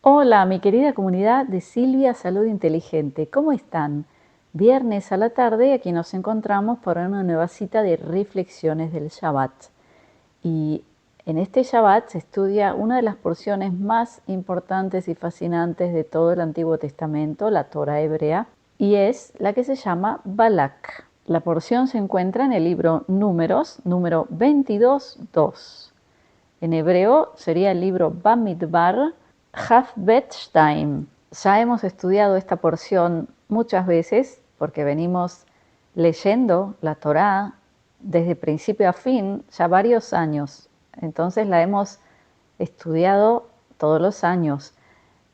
Hola, mi querida comunidad de Silvia Salud Inteligente. ¿Cómo están? Viernes a la tarde, aquí nos encontramos para una nueva cita de reflexiones del Shabbat. Y en este Shabbat se estudia una de las porciones más importantes y fascinantes de todo el Antiguo Testamento, la Torah hebrea, y es la que se llama Balak. La porción se encuentra en el libro Números, número 22.2. En hebreo sería el libro Bamidbar, Hafbet Shtaim. Ya hemos estudiado esta porción muchas veces porque venimos leyendo la Torá desde principio a fin ya varios años. Entonces la hemos estudiado todos los años.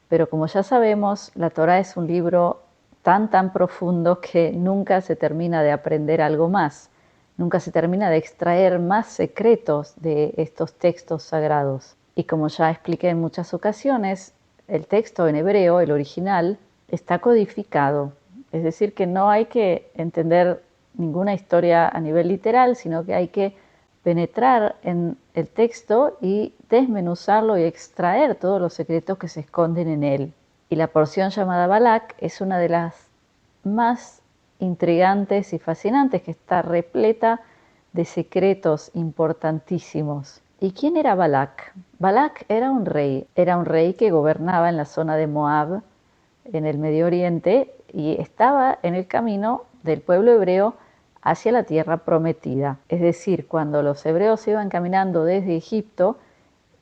Pero como ya sabemos, la Torá es un libro tan profundo que nunca se termina de aprender algo más. Nunca se termina de extraer más secretos de estos textos sagrados. Y como ya expliqué en muchas ocasiones, el texto en hebreo, el original, está codificado. Es decir, que no hay que entender ninguna historia a nivel literal, sino que hay que penetrar en el texto y desmenuzarlo y extraer todos los secretos que se esconden en él. Y la porción llamada Balak es una de las más intrigantes y fascinantes, que está repleta de secretos importantísimos. ¿Y quién era Balak? Balak era un rey que gobernaba en la zona de Moab, en el Medio Oriente, y estaba en el camino del pueblo hebreo hacia la tierra prometida. Es decir, cuando los hebreos iban caminando desde Egipto,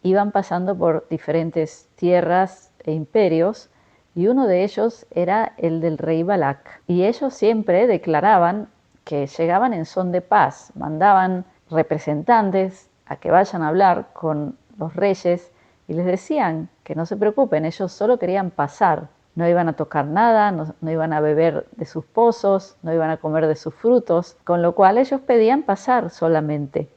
iban pasando por diferentes tierras e imperios, y uno de ellos era el del rey Balak. Y ellos siempre declaraban que llegaban en son de paz, mandaban representantes a que vayan a hablar con los reyes y les decían que no se preocupen, ellos solo querían pasar. No iban a tocar nada, no iban a beber de sus pozos, no iban a comer de sus frutos, con lo cual ellos pedían pasar solamente.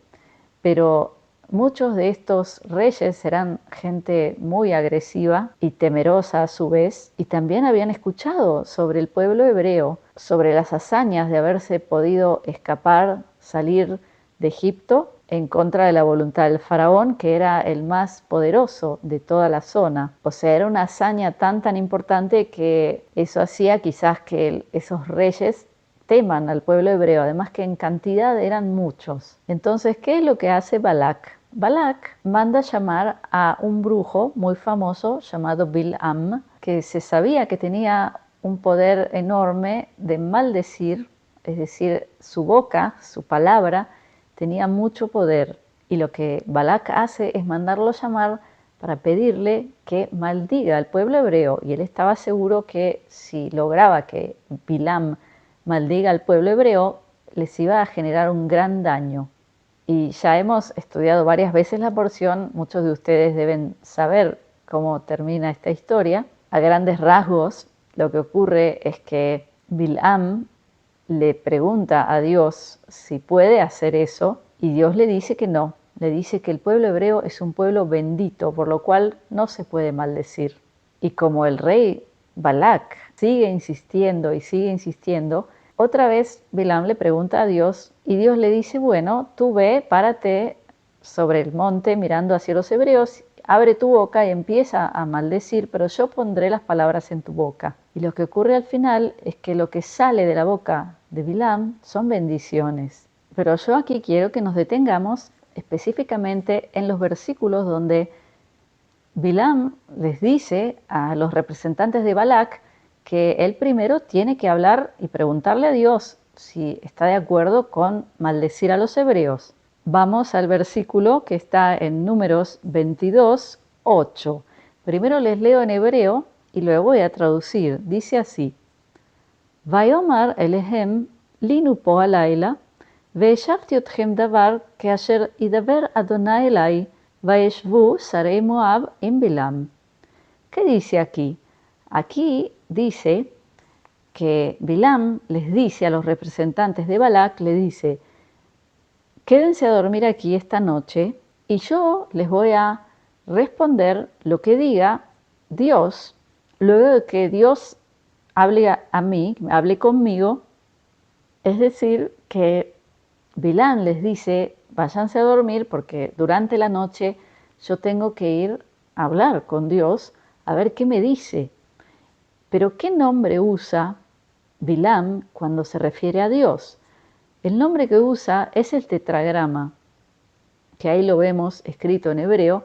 Pero muchos de estos reyes eran gente muy agresiva y temerosa a su vez, y también habían escuchado sobre el pueblo hebreo, sobre las hazañas de haberse podido escapar, salir de Egipto en contra de la voluntad del faraón, que era el más poderoso de toda la zona. O sea, era una hazaña tan importante que eso hacía quizás que esos reyes teman al pueblo hebreo, además que en cantidad eran muchos. Entonces, ¿qué es lo que hace Balak? Balak manda llamar a un brujo muy famoso llamado Bilam, que se sabía que tenía un poder enorme de maldecir, es decir, su boca, su palabra, tenía mucho poder. Y lo que Balak hace es mandarlo llamar para pedirle que maldiga al pueblo hebreo. Y él estaba seguro que si lograba que Bilam maldiga al pueblo hebreo, les iba a generar un gran daño. Y ya hemos estudiado varias veces la porción, muchos de ustedes deben saber cómo termina esta historia. A grandes rasgos, lo que ocurre es que Bilam le pregunta a Dios si puede hacer eso, y Dios le dice que no. Le dice que el pueblo hebreo es un pueblo bendito, por lo cual no se puede maldecir. Y como el rey Balak sigue insistiendo, otra vez Bilam le pregunta a Dios, y Dios le dice, bueno, tú ve, párate sobre el monte mirando hacia los hebreos, abre tu boca y empieza a maldecir, pero yo pondré las palabras en tu boca. Y lo que ocurre al final es que lo que sale de la boca de Bilam son bendiciones. Pero yo aquí quiero que nos detengamos específicamente en los versículos donde Bilam les dice a los representantes de Balak que él primero tiene que hablar y preguntarle a Dios si está de acuerdo con maldecir a los hebreos. Vamos al versículo que está en Números 22:8. Primero les leo en hebreo y luego voy a traducir. Dice así: Vayomar elehem linu po halayla, ve'eshavti otchem davar keasher idaber Adonai elai, vayeshvu sarei Moab im Bilam. ¿Qué dice aquí? Aquí dice que Bilam les dice a los representantes de Balak, le dice, quédense a dormir aquí esta noche y yo les voy a responder lo que diga Dios, luego de que Dios hable a mí, hable conmigo. Es decir, que Bilam les dice, váyanse a dormir porque durante la noche yo tengo que ir a hablar con Dios, a ver qué me dice. Pero ¿qué nombre usa Bilam cuando se refiere a Dios? El nombre que usa es el tetragrama, que ahí lo vemos escrito en hebreo,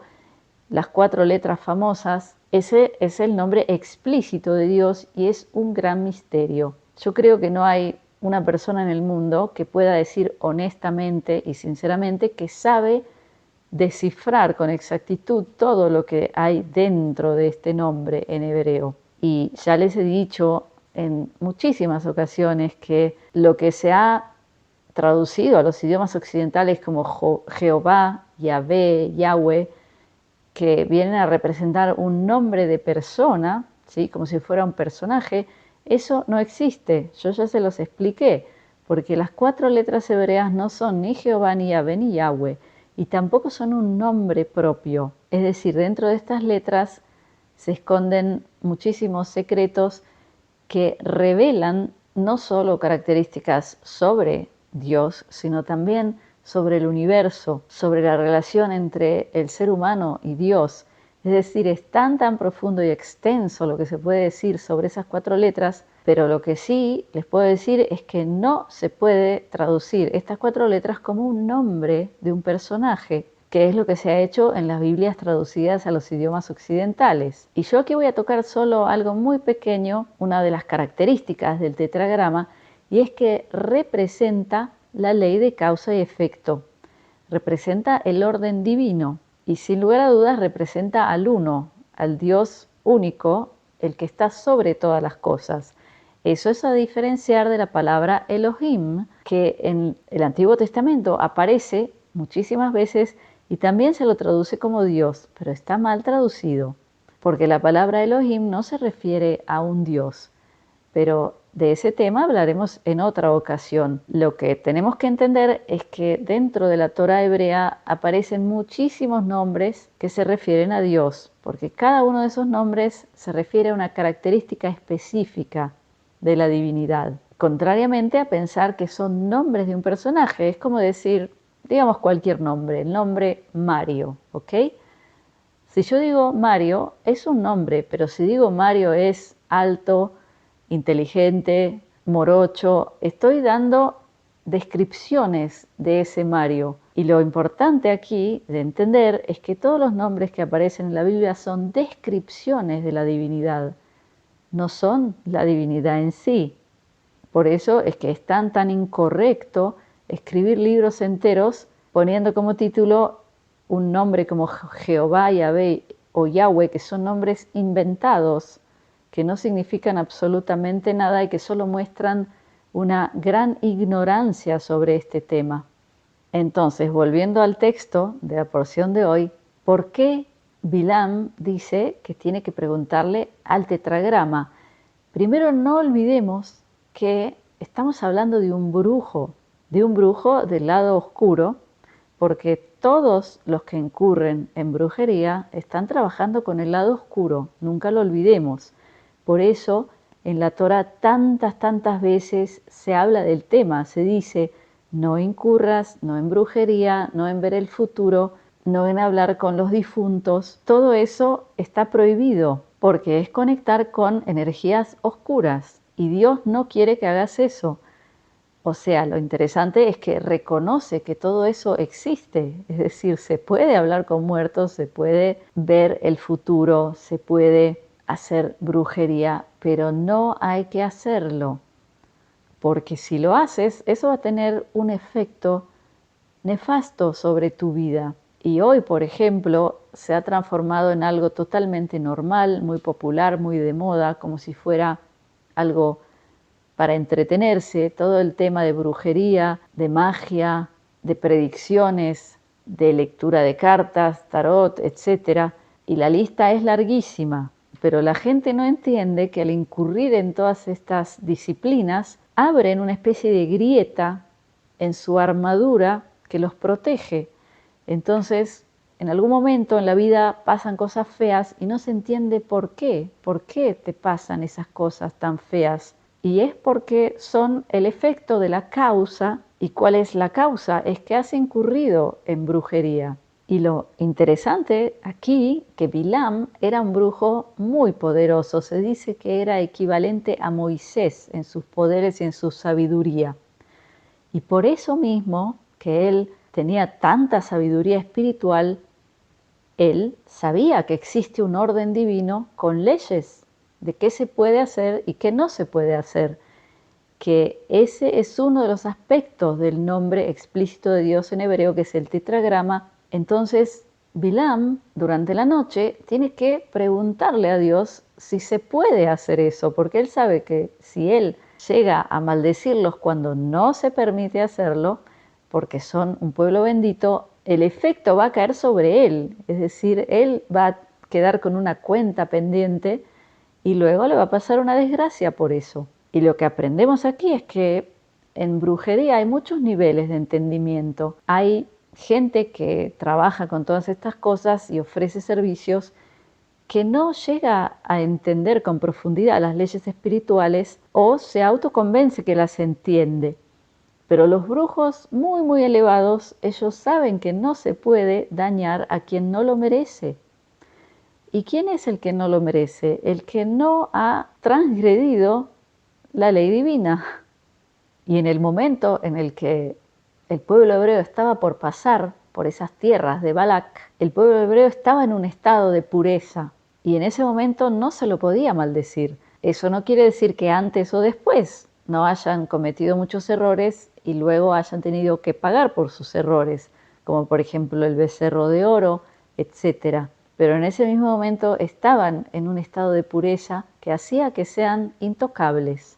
las 4 letras famosas. Ese es el nombre explícito de Dios y es un gran misterio. Yo creo que no hay una persona en el mundo que pueda decir honestamente y sinceramente que sabe descifrar con exactitud todo lo que hay dentro de este nombre en hebreo. Y ya les he dicho en muchísimas ocasiones que lo que se ha traducido a los idiomas occidentales como Jehová, Yahvé, Yahweh, que vienen a representar un nombre de persona, ¿sí? Como si fuera un personaje, eso no existe. Yo ya se los expliqué, porque las 4 letras hebreas no son ni Jehová, ni Yahvé, ni Yahweh, y tampoco son un nombre propio. Es decir, dentro de estas letras se esconden muchísimos secretos que revelan no solo características sobre Dios, sino también sobre el universo, sobre la relación entre el ser humano y Dios. Es decir, es tan profundo y extenso lo que se puede decir sobre esas 4 letras, pero lo que sí les puedo decir es que no se puede traducir estas 4 letras como un nombre de un personaje, que es lo que se ha hecho en las Biblias traducidas a los idiomas occidentales. Y yo aquí voy a tocar solo algo muy pequeño, una de las características del tetragrama, y es que representa la ley de causa y efecto, representa el orden divino y sin lugar a dudas representa al uno, al Dios único, el que está sobre todas las cosas. Eso es a diferenciar de la palabra Elohim, que en el Antiguo Testamento aparece muchísimas veces y también se lo traduce como Dios, pero está mal traducido, porque la palabra Elohim no se refiere a un Dios, pero de ese tema hablaremos en otra ocasión. Lo que tenemos que entender es que dentro de la Torá hebrea aparecen muchísimos nombres que se refieren a Dios, porque cada uno de esos nombres se refiere a una característica específica de la divinidad. Contrariamente a pensar que son nombres de un personaje, es como decir, digamos cualquier nombre, el nombre Mario, ¿ok? Si yo digo Mario, es un nombre, pero si digo Mario es alto, inteligente, morocho, estoy dando descripciones de ese Mario. Y lo importante aquí de entender es que todos los nombres que aparecen en la Biblia son descripciones de la divinidad, no son la divinidad en sí. Por eso es que es tan incorrecto escribir libros enteros poniendo como título un nombre como Jehová, Yahvé o Yahweh, que son nombres inventados, que no significan absolutamente nada y que solo muestran una gran ignorancia sobre este tema. Entonces, volviendo al texto de la porción de hoy, ¿por qué Bilam dice que tiene que preguntarle al tetragrama? Primero, no olvidemos que estamos hablando de un brujo del lado oscuro, porque todos los que incurren en brujería están trabajando con el lado oscuro, nunca lo olvidemos. Por eso en la Torá tantas veces se habla del tema, se dice no incurras, no en brujería, no en ver el futuro, no en hablar con los difuntos. Todo eso está prohibido porque es conectar con energías oscuras y Dios no quiere que hagas eso. O sea, lo interesante es que reconoce que todo eso existe, es decir, se puede hablar con muertos, se puede ver el futuro, se puede hacer brujería, pero no hay que hacerlo, porque si lo haces, eso va a tener un efecto nefasto sobre tu vida. Y hoy, por ejemplo, se ha transformado en algo totalmente normal, muy popular, muy de moda, como si fuera algo para entretenerse, todo el tema de brujería, de magia, de predicciones, de lectura de cartas, tarot, etc. Y la lista es larguísima, pero la gente no entiende que al incurrir en todas estas disciplinas, abren una especie de grieta en su armadura que los protege. Entonces, en algún momento en la vida pasan cosas feas y no se entiende por qué te pasan esas cosas tan feas. Y es porque son el efecto de la causa. ¿Y cuál es la causa? Es que has incurrido en brujería. Y lo interesante aquí, que Bilam era un brujo muy poderoso, se dice que era equivalente a Moisés en sus poderes y en su sabiduría. Y por eso mismo, que él tenía tanta sabiduría espiritual, él sabía que existe un orden divino con leyes de qué se puede hacer y qué no se puede hacer, que ese es uno de los aspectos del nombre explícito de Dios en hebreo, que es el tetragrama. Entonces, Bilam, durante la noche, tiene que preguntarle a Dios si se puede hacer eso, porque él sabe que si él llega a maldecirlos cuando no se permite hacerlo, porque son un pueblo bendito, el efecto va a caer sobre él, es decir, él va a quedar con una cuenta pendiente y luego le va a pasar una desgracia por eso. Y lo que aprendemos aquí es que en brujería hay muchos niveles de entendimiento. Hay gente que trabaja con todas estas cosas y ofrece servicios que no llega a entender con profundidad las leyes espirituales o se autoconvence que las entiende. Pero los brujos muy elevados, ellos saben que no se puede dañar a quien no lo merece. ¿Y quién es el que no lo merece? El que no ha transgredido la ley divina. Y en el momento en el que el pueblo hebreo estaba por pasar por esas tierras de Balac, el pueblo hebreo estaba en un estado de pureza y en ese momento no se lo podía maldecir. Eso no quiere decir que antes o después no hayan cometido muchos errores y luego hayan tenido que pagar por sus errores, como por ejemplo el becerro de oro, etc. Pero en ese mismo momento estaban en un estado de pureza que hacía que sean intocables.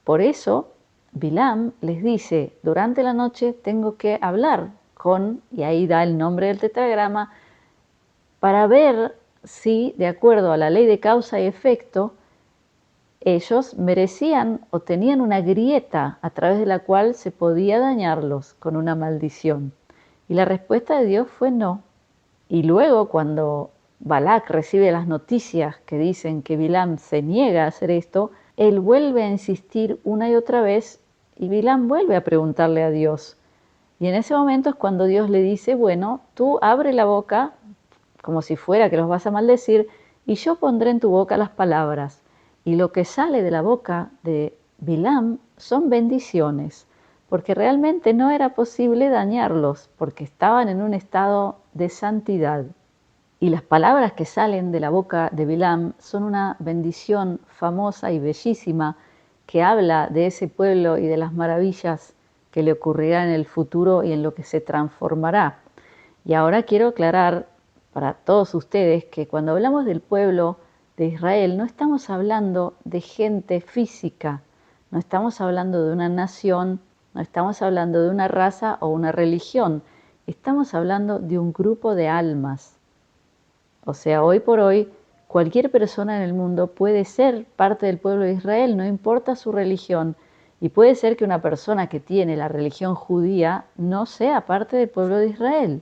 Por eso, Bilam les dice, durante la noche tengo que hablar con, y ahí da el nombre del tetragrama, para ver si, de acuerdo a la ley de causa y efecto, ellos merecían o tenían una grieta a través de la cual se podía dañarlos con una maldición. Y la respuesta de Dios fue no. Y luego, cuando Balac recibe las noticias que dicen que Bilam se niega a hacer esto, él vuelve a insistir una y otra vez y Bilam vuelve a preguntarle a Dios. Y en ese momento es cuando Dios le dice, bueno, tú abre la boca como si fuera que los vas a maldecir y yo pondré en tu boca las palabras. Y lo que sale de la boca de Bilam son bendiciones, porque realmente no era posible dañarlos, porque estaban en un estado de santidad. Y las palabras que salen de la boca de Bilam son una bendición famosa y bellísima que habla de ese pueblo y de las maravillas que le ocurrirán en el futuro y en lo que se transformará. Y ahora quiero aclarar para todos ustedes que cuando hablamos del pueblo de Israel no estamos hablando de gente física, no estamos hablando de una nación, no estamos hablando de una raza o una religión, estamos hablando de un grupo de almas. O sea, hoy por hoy, cualquier persona en el mundo puede ser parte del pueblo de Israel, no importa su religión. Y puede ser que una persona que tiene la religión judía no sea parte del pueblo de Israel.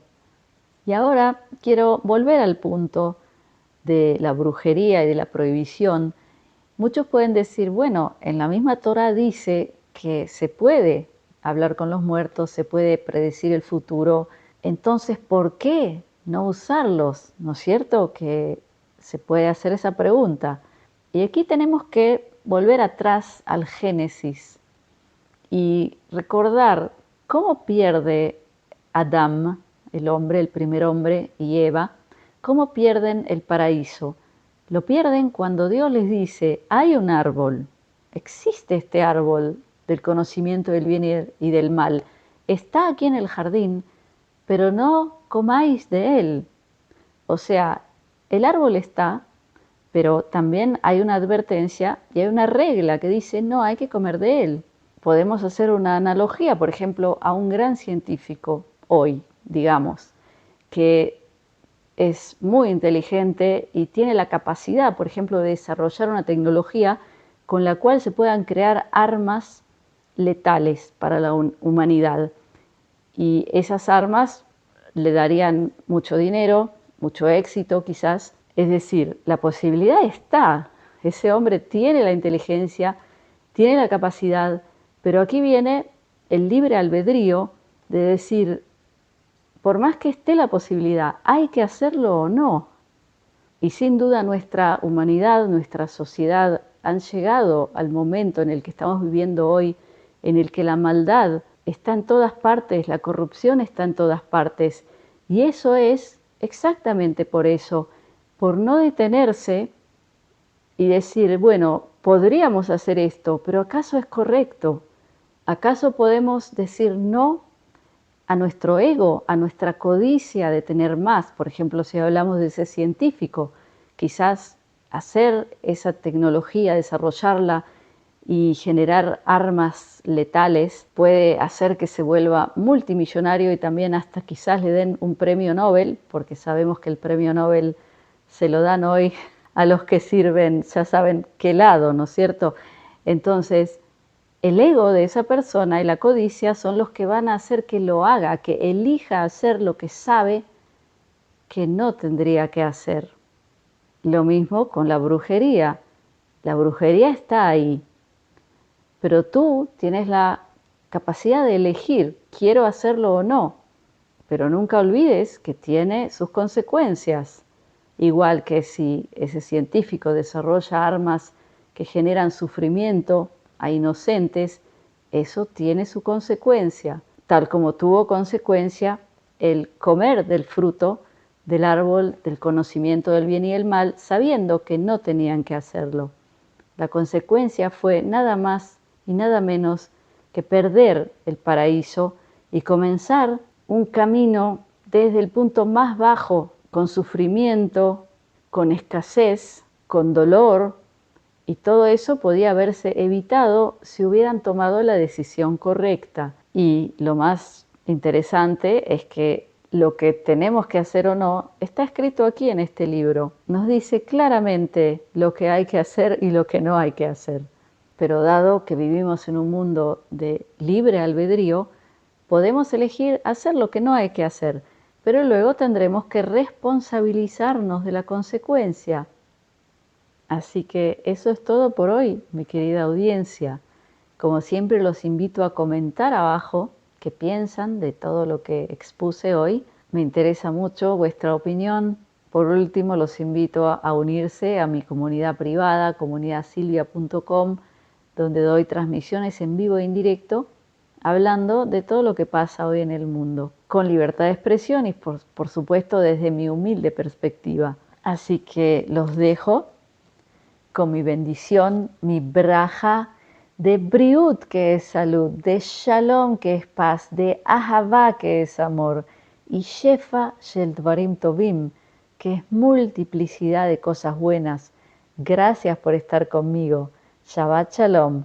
Y ahora quiero volver al punto de la brujería y de la prohibición. Muchos pueden decir, bueno, en la misma Torá dice que se puede hablar con los muertos, se puede predecir el futuro, entonces, ¿por qué no usarlos? ¿No es cierto que se puede hacer esa pregunta? Y aquí tenemos que volver atrás al Génesis y recordar cómo pierde Adán, el hombre, el primer hombre, y Eva, cómo pierden el paraíso. Lo pierden cuando Dios les dice, hay un árbol, existe este árbol del conocimiento del bien y del mal, está aquí en el jardín, pero no comáis de él. O sea, el árbol está, pero también hay una advertencia y hay una regla que dice no hay que comer de él. Podemos hacer una analogía, por ejemplo, a un gran científico hoy, digamos, que es muy inteligente y tiene la capacidad, por ejemplo, de desarrollar una tecnología con la cual se puedan crear armas letales para la humanidad. Y esas armas le darían mucho dinero, mucho éxito quizás. Es decir, la posibilidad está. Ese hombre tiene la inteligencia, tiene la capacidad, pero aquí viene el libre albedrío de decir, por más que esté la posibilidad, ¿hay que hacerlo o no? Y sin duda nuestra humanidad, nuestra sociedad han llegado al momento en el que estamos viviendo hoy, en el que la maldad está en todas partes, la corrupción está en todas partes. Y eso es exactamente por eso, por no detenerse y decir, bueno, podríamos hacer esto, pero ¿acaso es correcto? ¿Acaso podemos decir no a nuestro ego, a nuestra codicia de tener más? Por ejemplo, si hablamos de ese científico, quizás hacer esa tecnología, desarrollarla y generar armas letales puede hacer que se vuelva multimillonario y también hasta quizás le den un premio Nobel, porque sabemos que el premio Nobel se lo dan hoy a los que sirven, ya saben qué lado, ¿no es cierto? Entonces, el ego de esa persona y la codicia son los que van a hacer que lo haga, que elija hacer lo que sabe que no tendría que hacer. Lo mismo con la brujería. La brujería está ahí, pero tú tienes la capacidad de elegir, quiero hacerlo o no, pero nunca olvides que tiene sus consecuencias. Igual que si ese científico desarrolla armas que generan sufrimiento a inocentes, eso tiene su consecuencia, tal como tuvo consecuencia el comer del fruto del árbol del conocimiento del bien y el mal, sabiendo que no tenían que hacerlo. La consecuencia fue nada más y nada menos que perder el paraíso y comenzar un camino desde el punto más bajo, con sufrimiento, con escasez, con dolor, y todo eso podía haberse evitado si hubieran tomado la decisión correcta. Y lo más interesante es que lo que tenemos que hacer o no está escrito aquí en este libro. Nos dice claramente lo que hay que hacer y lo que no hay que hacer. Pero dado que vivimos en un mundo de libre albedrío, podemos elegir hacer lo que no hay que hacer, pero luego tendremos que responsabilizarnos de la consecuencia. Así que eso es todo por hoy, mi querida audiencia. Como siempre los invito a comentar abajo qué piensan de todo lo que expuse hoy. Me interesa mucho vuestra opinión. Por último, los invito a unirse a mi comunidad privada, comunidadsilvia.com, donde doy transmisiones en vivo e indirecto, hablando de todo lo que pasa hoy en el mundo, con libertad de expresión y por supuesto desde mi humilde perspectiva. Así que los dejo con mi bendición, mi braja de briut, que es salud, de shalom, que es paz, de ahavá, que es amor, y shefa shel dvarim tovim, que es multiplicidad de cosas buenas. Gracias por estar conmigo. Shabbat shalom.